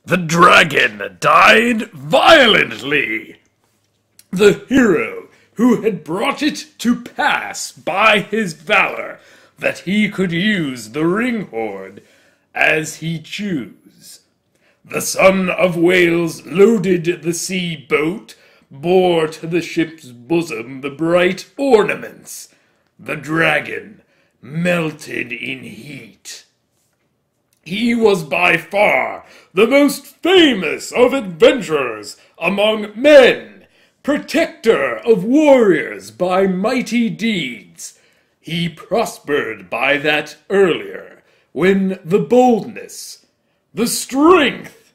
The dragon died violently. The hero who had brought it to pass by his valor that he could use the ring-hoard as he chose. The son of Wales loaded the sea boat, bore to the ship's bosom the bright ornaments. The dragon melted in heat. He was by far the most famous of adventurers among men, protector of warriors by mighty deeds. He prospered by that earlier, when the boldness, the strength,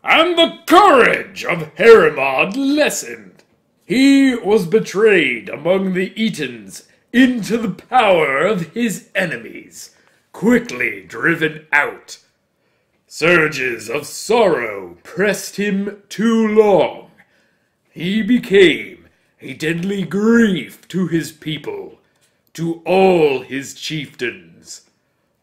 and the courage of Heremod lessened. He was betrayed among the Etons into the power of his enemies, quickly driven out. Surges of sorrow pressed him too long. He became a deadly grief to his people, to all his chieftains.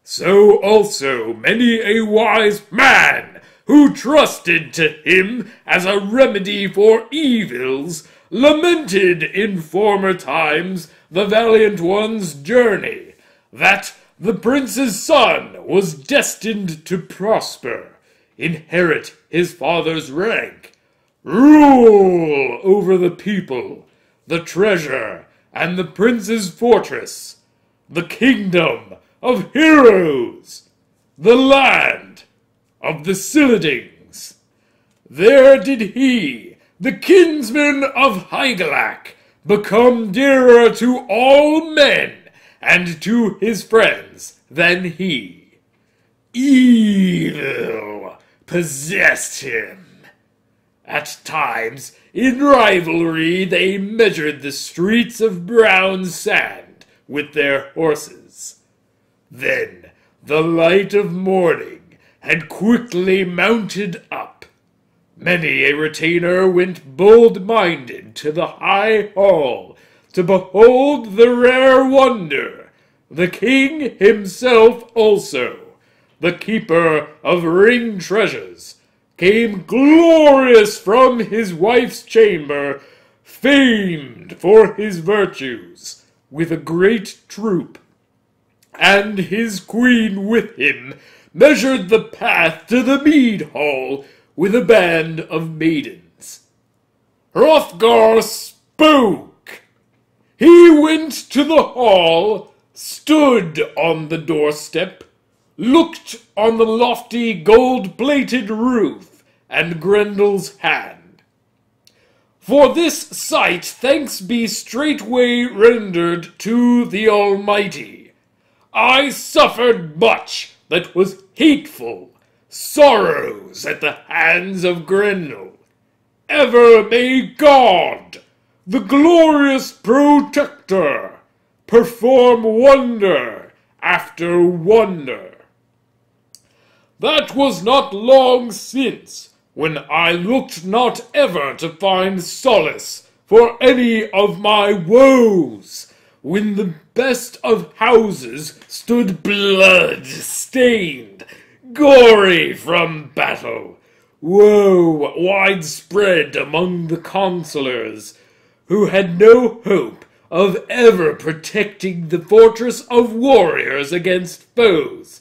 So also many a wise man who trusted to him as a remedy for evils lamented in former times the valiant one's journey, that the prince's son was destined to prosper, inherit his father's rank, rule over the people, the treasure, and the prince's fortress, the kingdom of heroes, the land of the Silidings. There did he, the kinsman of Hygelac, become dearer to all men and to his friends than he. Evil possessed him. At times, in rivalry, they measured the streets of brown sand with their horses. Then the light of morning had quickly mounted up. Many a retainer went bold-minded to the high hall to behold the rare wonder. The king himself also, the keeper of ring treasures, came glorious from his wife's chamber, famed for his virtues, with a great troop. And his queen with him measured the path to the mead hall with a band of maidens. Hrothgar spoke. He went to the hall, stood on the doorstep, looked on the lofty gold-plated roof and Grendel's hand. For this sight thanks be straightway rendered to the Almighty. I suffered much that was hateful, sorrows at the hands of Grendel. Ever may God, the glorious protector, perform wonder after wonder. That was not long since, when I looked not ever to find solace for any of my woes, when the best of houses stood blood-stained, gory from battle, woe widespread among the consulars, who had no hope of ever protecting the fortress of warriors against foes,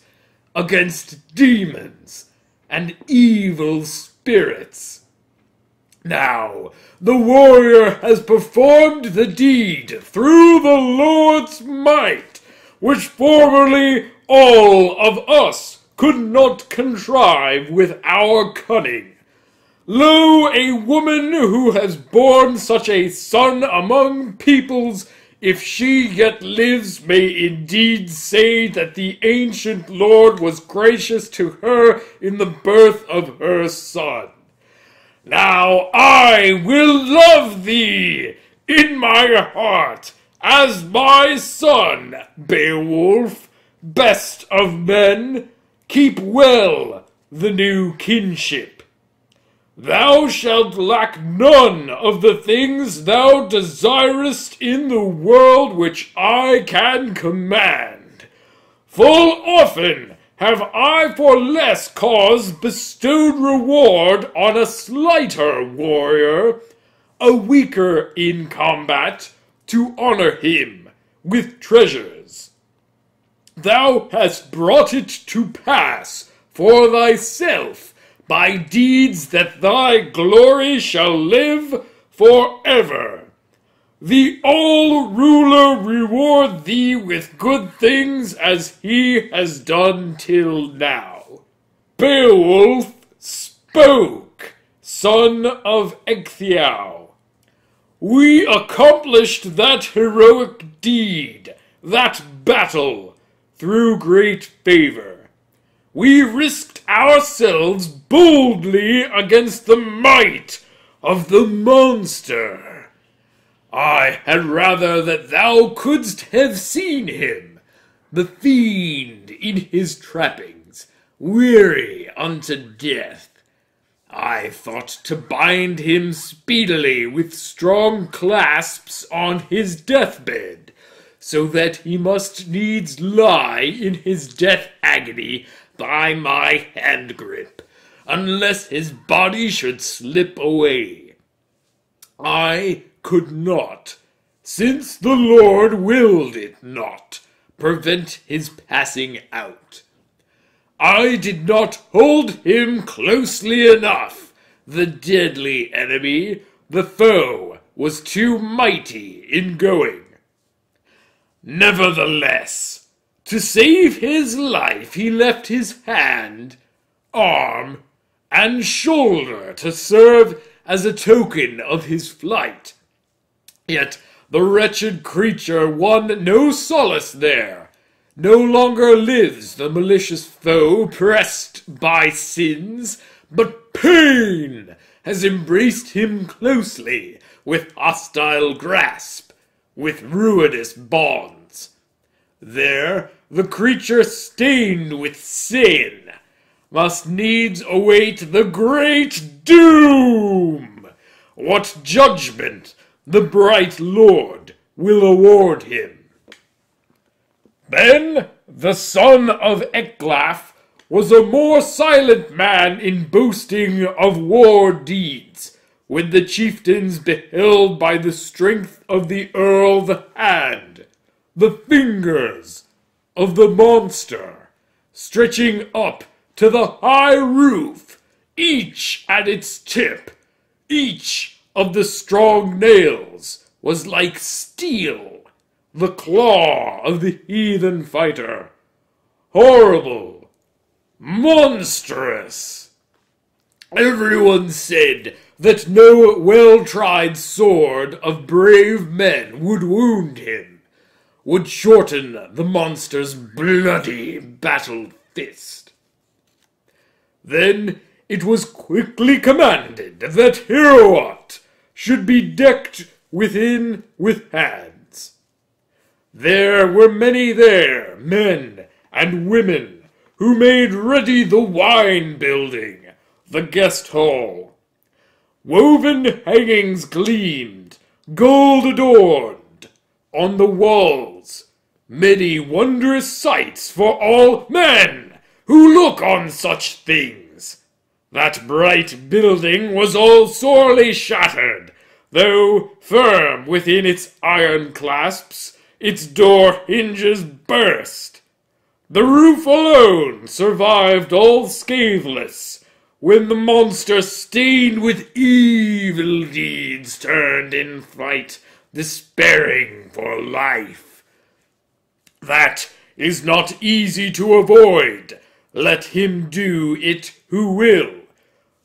against demons and evil spirits. Now the warrior has performed the deed through the Lord's might, which formerly all of us could not contrive with our cunning. Lo, a woman who has borne such a son among peoples, if she yet lives, may indeed say that the ancient Lord was gracious to her in the birth of her son. Now I will love thee in my heart as my son, Beowulf, best of men. Keep well the new kinship. Thou shalt lack none of the things thou desirest in the world which I can command. Full often have I for less cause bestowed reward on a slighter warrior, a weaker in combat, to honor him with treasures. Thou hast brought it to pass for thyself by deeds that thy glory shall live forever. The All-Ruler reward thee with good things as he has done till now. Beowulf spoke, son of Ecgtheow. We accomplished that heroic deed, that battle, through great favor. We risked ourselves boldly against the might of the monster. I had rather that thou couldst have seen him, the fiend in his trappings, weary unto death. I thought to bind him speedily with strong clasps on his deathbed, so that he must needs lie in his death agony by my hand grip, unless his body should slip away. I could not, since the Lord willed it not, prevent his passing out. I did not hold him closely enough. The deadly enemy, the foe, was too mighty in going. Nevertheless, to save his life, he left his hand, arm, and shoulder to serve as a token of his flight. Yet the wretched creature won no solace there. No longer lives the malicious foe pressed by sins, but pain has embraced him closely with hostile grasp, with ruinous bonds. There the creature stained with sin must needs await the great doom. What judgment the bright Lord will award him. Then the son of Ecglaf was a more silent man in boasting of war deeds, when the chieftains beheld by the strength of the earl the hand, the fingers of the monster, stretching up to the high roof, each at its tip. Each of the strong nails was like steel, the claw of the heathen fighter. Horrible, monstrous. Everyone said that no well-tried sword of brave men would wound him, would shorten the monster's bloody battle fist. Then it was quickly commanded that Heorot should be decked within with hands. There were many there, men and women, who made ready the wine building, the guest hall. Woven hangings gleamed, gold adorned, on the walls, many wondrous sights for all men who look on such things. That bright building was all sorely shattered, though firm within its iron clasps, its door hinges burst. The roof alone survived all scatheless, when the monster stained with evil deeds turned in fight, despairing for life. That is not easy to avoid, let him do it who will.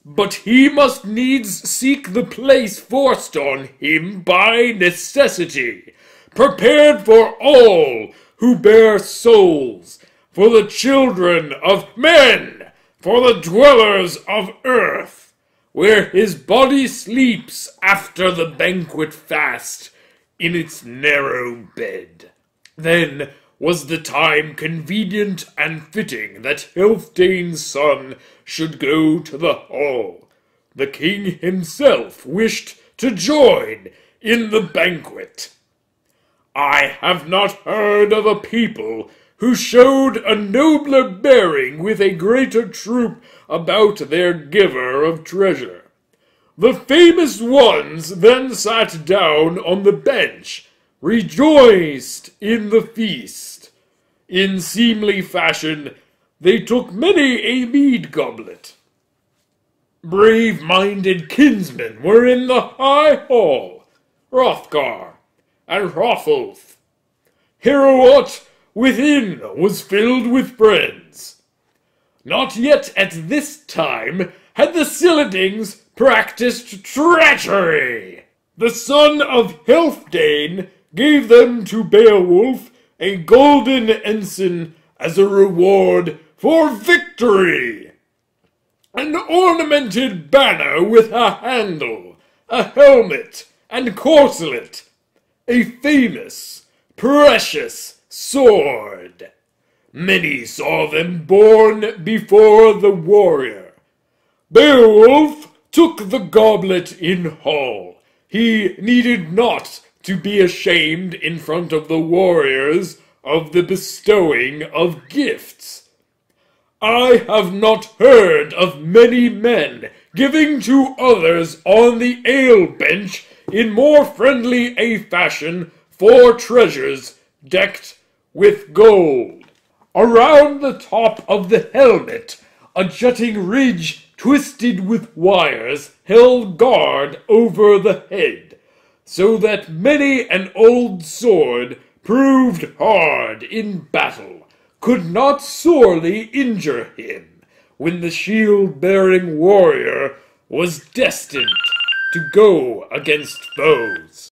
But he must needs seek the place forced on him by necessity, prepared for all who bear souls, for the children of men, for the dwellers of earth, where his body sleeps after the banquet fast in its narrow bed. Then was the time convenient and fitting that Healfdene's son should go to the hall. The king himself wished to join in the banquet. I have not heard of a people who showed a nobler bearing with a greater troop about their giver of treasure. The famous ones then sat down on the bench, rejoiced in the feast. In seemly fashion, they took many a mead goblet. Brave-minded kinsmen were in the high hall, Hrothgar and Hrothulf. Heorot within was filled with friends. Not yet at this time had the Silidings practiced treachery. The son of Healfdene gave them to Beowulf a golden ensign as a reward for victory. An ornamented banner with a handle, a helmet, and corselet. A famous, precious sword. Many saw them borne before the warrior. Beowulf took the goblet in hall. He needed not to be ashamed in front of the warriors of the bestowing of gifts. I have not heard of many men giving to others on the ale bench in more friendly a fashion for treasures decked with gold. Around the top of the helmet, a jutting ridge twisted with wires held guard over the head, so that many an old sword proved hard in battle could not sorely injure him when the shield-bearing warrior was destined to go against foes.